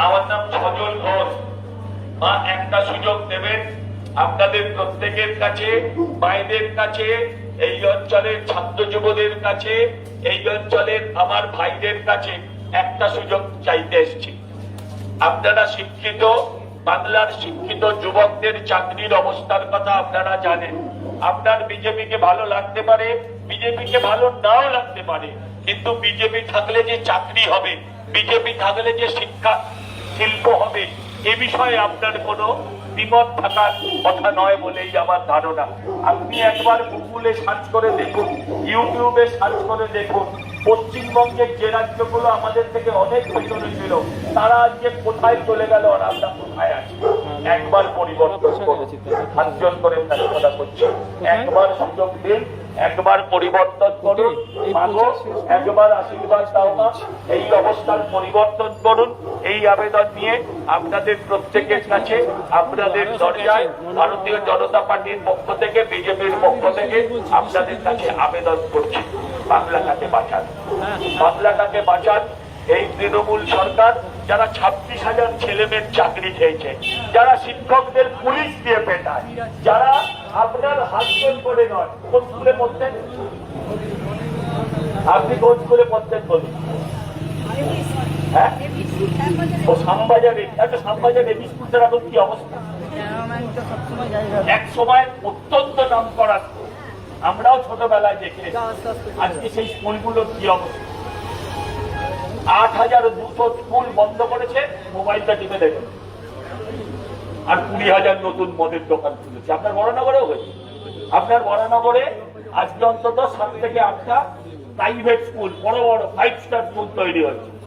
আমার নাম সজল ঘোষ। মা একটা সুযোগ দেবেন আপনাদের প্রত্যেকের কাছে, বাইরের কাছে, এই অঞ্চলের ছাত্র যুবদের কাছে, এই অঞ্চলের আমার ভাইদের কাছে একটা সুযোগ চাইতে এসেছি। আপনারা শিক্ষিত, বাংলার শিক্ষিত যুবকদের চাকরির অবস্থার কথা আপনারা জানেন। আপনার বিজেপিকে ভালো লাগতে পারে, বিজেপিকে ভালো নাও লাগতে পারে, কিন্তু বিজেপি থাকলে যে চাকরি হবে, বিজেপি থাকলে যে শিক্ষা শিল্প হবে, এ বিষয়ে আপনার কোনো দ্বিমত থাকার কথা নয় বলেই আমার ধারণা। আপনি একবার গুগলে সার্চ করে দেখুন, ইউটিউবে সার্চ করে দেখুন, পশ্চিমবঙ্গের যে রাজ্যগুলো আমাদের থেকে অনেক পেছনে ছিল, তারা আজকে কোথায় চলে গেল আর আমরা কোথায় আছি। একবার পরিবর্তন করুন, হাতজন করে কথা করছি, একবার সুযোগ দিন, একবার পরিবর্তন করুন, একবার আশীর্বাদ দাও না, এই অবস্থার পরিবর্তন করুন। এই আবেদন নিয়ে আপনাদের প্রত্যেকের কাছে, আপনাদের দরজায় ভারতীয় জনতা পার্টির পক্ষ থেকে, বিজেপির পক্ষ থেকে আপনাদের কাছে আবেদন করছি, বাংলাটাকে বাঁচান, বাংলাটাকে বাঁচান। এই তৃণমূল সরকার যারা 26,000 ছেলে মেয়ের চাকরি খেয়েছে, যারা শিক্ষকদের পুলিশ দিয়ে পেটায়, যারা আপনার হাতজন করে নয়। কোন স্কুলে পড়তেন আপনি? কোন স্কুলে পড়তেন বলুন? হ্যাঁ, ও শ্যামবাজারে। একটা শ্যামবাজার এমনি স্কুলটার এখন কি অবস্থা? এক সময় অত্যন্ত নাম করা, আমরাও ছোটবেলায় দেখে আজকে সেই স্কুলগুলোর কি অবস্থা। 8,200 স্কুল বন্ধ করেছে, মোবাইলটা টিপে দেখুন। আর 20,000 নতুন মদের দোকান খুলেছে। আপনার বরানগরেও হয়েছে। আপনার বরানগরে আজকে অন্তত 7 থেকে 8টা প্রাইভেট স্কুল, বড় বড় 5 স্টার স্কুল তৈরি হয়েছে।